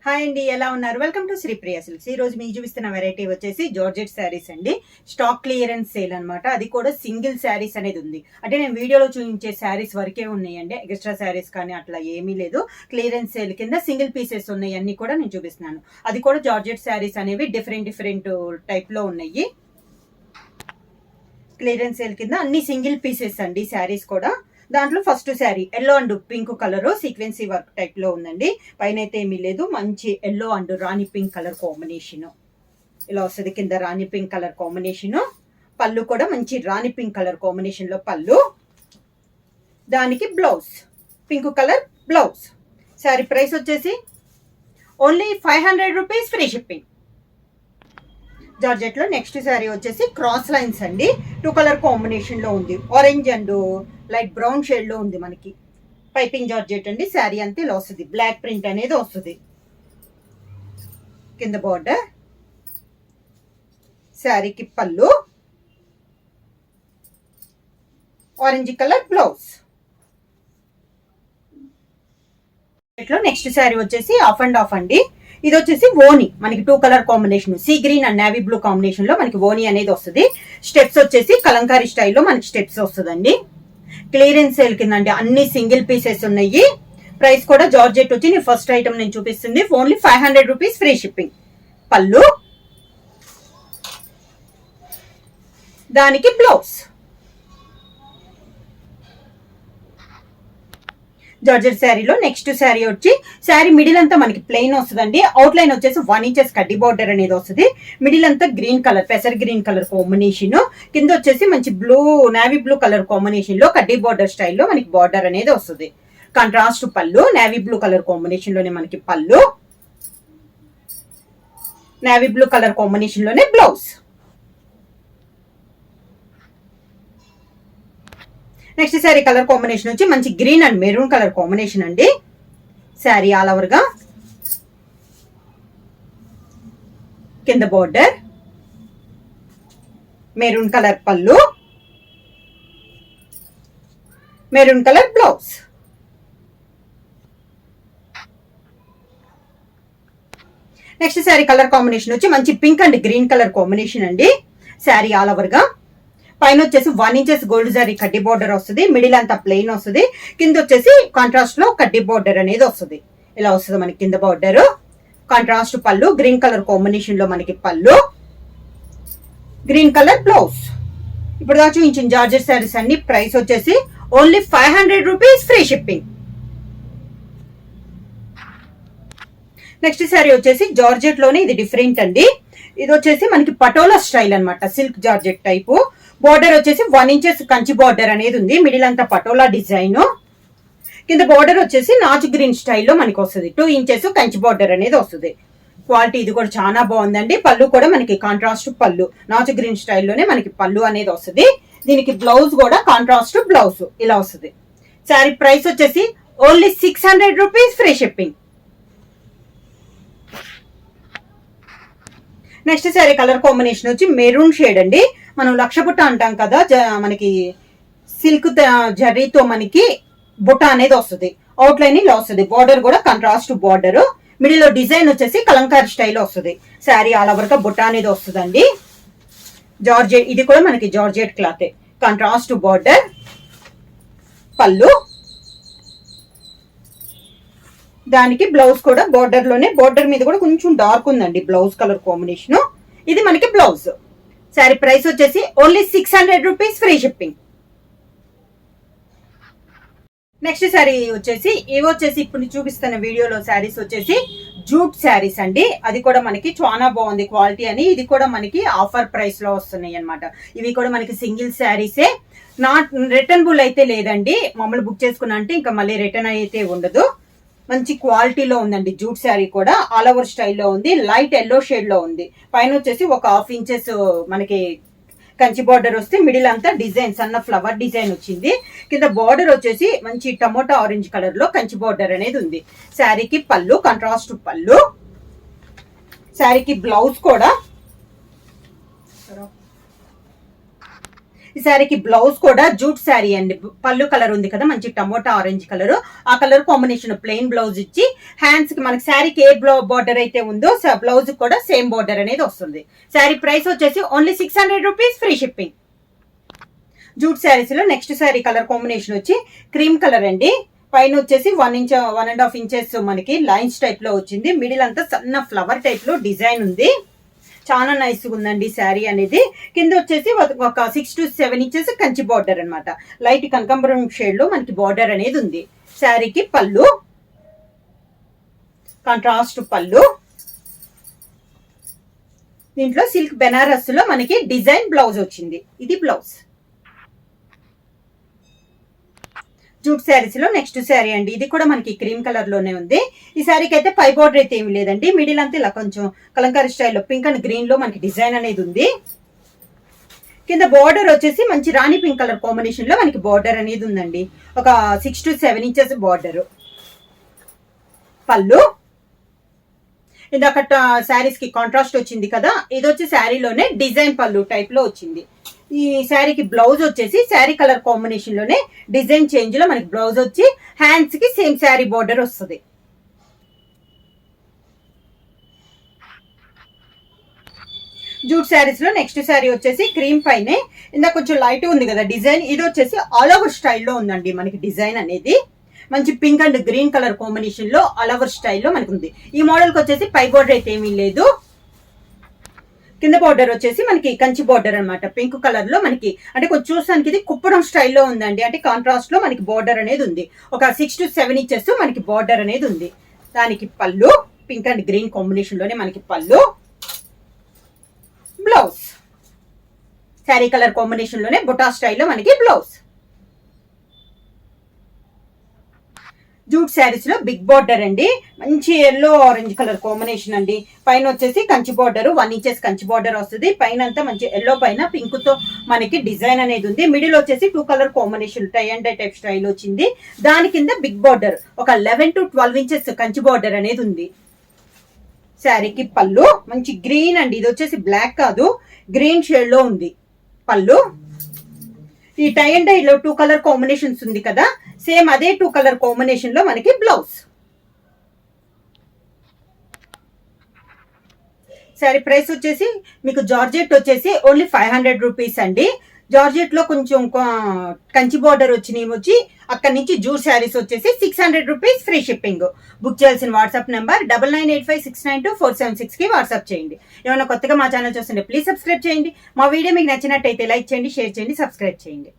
Hi అండి, ఎలా ఉన్నారు? Welcome to Sripriya silks. ఈ రోజు మీకు చూపిస్తున్న వెరైటీ వచ్చేసి జార్జెట్ శారీస్ అండి. స్టాక్ క్లియరెన్స్ సేల్ అనమాట. అది కూడా సింగిల్ శారీస్ అనేది ఉంది. అంటే నేను వీడియోలో చూపించే శారీస్ వరకే ఉన్నాయండి. ఎక్స్ట్రా శారీస్ కానీ అట్లా ఏమీ లేదు. క్లియరెన్స్ సేల్ కింద సింగిల్ పీసెస్ ఉన్నాయి, అన్ని కూడా నేను చూపిస్తున్నాను. అది కూడా జార్జెట్ శారీస్ అనేవి డిఫరెంట్ టైప్ లో ఉన్నాయి. క్లియరెన్స్ సేల్ కింద అన్ని సింగిల్ పీసెస్ అండి శారీస్ కూడా. దాంట్లో first sari yellow and pink colour sequence work type లో ఉందండి. పైన అయితే ఏమీ లేదు, మంచి ఎల్లో అండ్ రాణి పింక్ కలర్ కాంబినేషన్ ఇలా వస్తుంది. కింద రాణి పింక్ కలర్ కాంబినేషన్, పళ్ళు కూడా మంచి రాణి పింక్ కలర్ కాంబినేషన్ లో పళ్ళు, దానికి blouse pink colour blouse. Sari price వచ్చేసి only 500 rupees, free shipping. Georgette లో నెక్స్ట్ శారీ వచ్చేసి క్రాస్ లైన్స్ అండి. 2 కలర్ కాంబినేషన్ లో ఉంది. Orange and light brown shade లో ఉంది. మనకి పైపింగ్ జార్జెట్ అండి. శారీ అంతే ఇలా వస్తుంది. బ్లాక్ ప్రింట్ అనేది వస్తుంది. కింద బార్డర్, శారీకి పళ్ళు, orange colour blouse. Next sari వచ్చేసి ఆఫ్ అండ్ ఆఫ్ అండి. ఇది వచ్చేసి ఓని, మనకి 2 colour combination, sea green and navy blue combination లో మనకి ఓని అనేది వస్తుంది. స్టెప్స్ వచ్చేసి కలంకారీ స్టైల్లో మనకి స్టెప్స్ వస్తుందండి. క్లియరెన్స్ సేల్ కింద అండి, అన్ని సింగిల్ పీసెస్ ఉన్నాయి. ప్రైస్ కూడా జార్జెట్ వచ్చి నేను ఫస్ట్ ఐటమ్ నేను చూపిస్తుంది ఓన్లీ 500 రూపీస్, ఫ్రీ షిప్పింగ్. పళ్ళు, దానికి బ్లౌజ్. జార్జెట్ శారీలో నెక్స్ట్ శారీ వచ్చి, శారీ మిడిల్ అంతా మనకి ప్లెయిన్ వస్తుందండి. అవుట్ లైన్ వచ్చేసి 1 ఇంచెస్ కడ్డీ బార్డర్ అనేది వస్తుంది. మిడిల్ అంతా గ్రీన్ కలర్, పెసర్ గ్రీన్ కలర్ కాంబినేషన్. కింద వచ్చేసి మంచి blue navy blue colour combination లో కడ్డీ బార్డర్ స్టైల్లో మనకి బార్డర్ అనేది వస్తుంది. కాంట్రాస్ట్ పళ్ళు, నేవీ బ్లూ కలర్ కాంబినేషన్ లోనే మనకి పళ్ళు, నేవీ బ్లూ కలర్ కాంబినేషన్ లోనే blouse. Next sari colour combination వచ్చి మంచి green and maroon colour combination అండి. శారీ ఆల్ ఓవర్ గా కింద బోర్డర్, మెరూన్ కలర్ పళ్ళు, maroon colour blouse. Next sari colour combination వచ్చి మంచి pink and green colour combination అండి. శారీ ఆల్ ఓవర్ గా పైన వచ్చేసి 1 ఇంచెస్ గోల్డ్ జరీ కడ్డీ బార్డర్ వస్తుంది. మిడిల్ అంతా ప్లెయిన్ వస్తుంది. కింద వచ్చేసి కాంట్రాస్ట్ లో కడ్డీ బార్డర్ అనేది వస్తుంది. ఇలా వస్తుంది మనకి కింద బార్డర్. కాంట్రాస్ట్ పళ్ళు, గ్రీన్ కలర్ కాంబినేషన్ లో మనకి పళ్ళు, గ్రీన్ కలర్ బ్లౌజ్. ఇప్పుడు దాకా చూపించిన జార్జెట్ శారీస్ అన్ని ప్రైస్ వచ్చేసి only 500 rupees, free shipping. Next sari వచ్చేసి జార్జెట్ లోనే ఇది డిఫరెంట్ అండి. ఇది వచ్చేసి మనకి పటోలా స్టైల్ అనమాట, సిల్క్ జార్జెట్ టైపు. బోర్డర్ వచ్చేసి 1 ఇంచెస్ కంచి బార్డర్ అనేది ఉంది. మిడిల్ అంతా పటోలా డిజైన్. కింద బార్డర్ వచ్చేసి నాచు గ్రీన్ స్టైల్లో మనకి వస్తుంది. 2 ఇంచెస్ కంచి బార్డర్ అనేది వస్తుంది. క్వాలిటీ ఇది కూడా చాలా బాగుందండి. పళ్ళు కూడా మనకి కాంట్రాస్ట్ పళ్ళు, నాచు గ్రీన్ స్టైల్లోనే మనకి పళ్ళు అనేది వస్తుంది. దీనికి బ్లౌజ్ కూడా కాంట్రాస్ట్ బ్లౌజ్ ఇలా వస్తుంది. శారీ ప్రైస్ వచ్చేసి only 600 rupees, free shipping. Next sari colour combination వచ్చి మెరూన్ షేడ్ అండి. మనం లక్ష బుట్ట అంటాం కదా, మనకి సిల్క్ జరీతో మనకి బుట్ట అనేది వస్తుంది. అవుట్ లైన్ ఇలా వస్తుంది. బార్డర్ కూడా కాంట్రాస్ట్ బార్డర్. మిడిల్ లో డిజైన్ వచ్చేసి కలంకారీ స్టైల్ వస్తుంది. శారీ ఆల్ ఓవర్ గా బుట్ట అనేది వస్తుందండి. జార్జెట్, ఇది కూడా మనకి జార్జెట్ క్లాత్. కాంట్రాస్ట్ బార్డర్, పళ్ళు, దానికి బ్లౌజ్ కూడా బార్డర్ లోనే, బార్డర్ మీద కూడా కొంచెం డార్క్ ఉందండి బ్లౌజ్ కలర్ కాంబినేషన్. ఇది మనకి బ్లౌజ్. శారీ ప్రైస్ వచ్చేసి only 600 rupees, free shipping. Next sari వచ్చేసి ఇవి వచ్చేసి ఇప్పుడు చూపిస్తున్న వీడియోలో శారీస్ వచ్చేసి జూట్ శారీస్ అండి. అది కూడా మనకి చాలా బాగుంది క్వాలిటీ అని. ఇది కూడా మనకి ఆఫర్ ప్రైస్ లో వస్తున్నాయి అనమాట. ఇవి కూడా మనకి సింగిల్ శారీసే, నాట్ రిటర్నబుల్ అయితే లేదండి. మమ్మల్ని బుక్ చేసుకున్నా అంటే ఇంకా మళ్ళీ రిటర్న్ అయితే ఉండదు. మంచి క్వాలిటీలో ఉందండి. జూట్ శారీ కూడా ఆల్ ఓవర్ స్టైల్లో ఉంది. లైట్ ఎల్లో షేడ్ లో ఉంది. పైన వచ్చేసి ఒక 1/2 ఇంచెస్ మనకి కంచి బార్డర్ వస్తే మిడిల్ అంతా డిజైన్ సన్న ఫ్లవర్ డిజైన్ వచ్చింది. కింద బార్డర్ వచ్చేసి మంచి టమోటా ఆరెంజ్ కలర్ లో కంచి బార్డర్ అనేది ఉంది. శారీకి పళ్ళు, కాంట్రాస్ట్ పళ్ళు, శారీకి బ్లౌజ్ కూడా ఈ శారీకి బ్లౌజ్ కూడా జూట్ శారీ అండి. పళ్ళు కలర్ ఉంది కదా, మంచి టమోటా ఆరెంజ్ కలర్, ఆ కలర్ కాంబినేషన్ ప్లెయిన్ బ్లౌజ్ ఇచ్చి హ్యాండ్స్ కి మనకి శారీకి ఏ బార్డర్ అయితే ఉందో బ్లౌజ్ కూడా సేమ్ బార్డర్ అనేది వస్తుంది. శారీ ప్రైస్ వచ్చేసి only 600 rupees, free shipping. Jute saris లో నెక్స్ట్ శారీ కలర్ కాంబినేషన్ వచ్చి క్రీమ్ కలర్ అండి. పైన వచ్చేసి 1.5 ఇంచెస్ మనకి లైన్స్ టైప్ లో వచ్చింది. మిడిల్ అంతా సన్న ఫ్లవర్ టైప్ లో డిజైన్ ఉంది. చాలా నైస్ ఉందండి శారీ అనేది. కింద వచ్చేసి ఒక 6 to 7 ఇంచెస్ కంచి బార్డర్ అనమాట. లైట్ కనకాంబరం షేడ్ లో మనకి బార్డర్ అనేది ఉంది. శారీకి పళ్ళు, కాంట్రాస్ట్ పళ్ళు. దీంట్లో సిల్క్ బెనారస్ లో మనకి డిజైన్ బ్లౌజ్ వచ్చింది. ఇది బ్లౌజ్. జూట్ శారీస్ లో నెక్స్ట్ శారీ అండి. ఇది కూడా మనకి క్రీమ్ కలర్ లోనే ఉంది. ఈ శారీకి అయితే పై బార్డర్ అయితే ఏమి లేదండి. మిడిల్ అంతా ఇలా కొంచెం కలంకారీ స్టైల్లో పింక్ అండ్ గ్రీన్ లో మనకి డిజైన్ అనేది ఉంది. కింద బార్డర్ వచ్చేసి మంచి రాణి పింక్ కలర్ కాంబినేషన్ లో మనకి బార్డర్ అనేది ఉందండి. ఒక 6 to 7 ఇంచెస్ బార్డర్. పళ్ళు ఇందాక శారీస్ కి కాంట్రాస్ట్ వచ్చింది కదా, ఇది వచ్చి శారీలోనే డిజైన్ పళ్ళు టైప్ లో వచ్చింది. ఈ శారీకి బ్లౌజ్ వచ్చేసి శారీ కలర్ కాంబినేషన్ లోనే డిజైన్ చేంజ్ లో మనకి బ్లౌజ్ వచ్చి హ్యాండ్స్ కి సేమ్ శారీ బార్డర్ వస్తుంది. జూట్ శారీస్ లో నెక్స్ట్ శారీ వచ్చేసి క్రీమ్ పైనే ఇందా కొంచెం లైట్ ఉంది కదా డిజైన్, ఇది వచ్చేసి ఆల్ ఓవర్ స్టైల్లో ఉందండి మనకి డిజైన్ అనేది. మంచి pink and green colour combination లో ఆల్ ఓవర్ స్టైల్లో మనకు ఉంది. ఈ మోడల్ కి వచ్చేసి పై బార్డర్ అయితే ఏమీ లేదు. కింద బార్డర్ వచ్చేసి మనకి కంచి బార్డర్ అనమాట. పింక్ కలర్ లో మనకి అంటే కొంచెం చూసానికి ఇది కుప్పడం స్టైల్లో ఉందండి. అంటే కాంట్రాస్ట్ లో మనకి బార్డర్ అనేది ఉంది. ఒక 6 to 7 ఇంచెస్ మనకి బార్డర్ అనేది ఉంది. దానికి పళ్ళు పింక్ అండ్ గ్రీన్ కాంబినేషన్ లోనే మనకి పళ్ళు, బ్లౌజ్ శారీ కలర్ కాంబినేషన్ లోనే బుటా స్టైల్లో మనకి బ్లౌజ్. జూట్ శారీస్ లో బిగ్ బార్డర్ అండి. మంచి ఎల్లో ఆరెంజ్ కలర్ కాంబినేషన్ అండి. పైన వచ్చేసి Kanchi border 1 inches Kanchi border వస్తుంది. పైన అంతా మంచి ఎల్లో పైన పింక్ తో మనకి డిజైన్ అనేది ఉంది. మిడిల్ వచ్చేసి 2 colour combination tie and dye type style వచ్చింది. దాని కింద బిగ్ బార్డర్ ఒక 11 to 12 ఇంచెస్ కంచి బార్డర్ అనేది ఉంది. శారీకి పళ్ళు మంచి గ్రీన్ అండి. ఇది వచ్చేసి బ్లాక్ కాదు, గ్రీన్ షేడ్ లో ఉంది పళ్ళు. ఈ టై అండ్ డై లో 2 కలర్ కాంబినేషన్స్ ఉంది కదా, సేమ్ అదే 2 కలర్ కాంబినేషన్ లో మనకి బ్లౌజ్. శారీ ప్రైస్ వచ్చేసి మీకు జార్జెట్ వచ్చేసి ఓన్లీ 500 రూపీస్ అండి. జార్జెట్ లో కొంచెం కంచి బార్డర్ వచ్చినవి వచ్చి అక్కడి నుంచి జూట్ శారీస్ వచ్చేసి 600 రూపీస్, ఫ్రీ షిప్పింగ్. బుక్ చేయాల్సిన వాట్సాప్ నెంబర్ 9985692476 కి వాట్సాప్ చేయండి. ఏమైనా కొత్తగా మా ఛానల్ చూస్తుంటే ప్లీజ్ సబ్స్క్రైబ్ చేయండి. మా వీడియో మీకు నచ్చినట్టయితే లైక్ చేయండి, షేర్ చేయండి, సబ్స్క్రైబ్ చేయండి.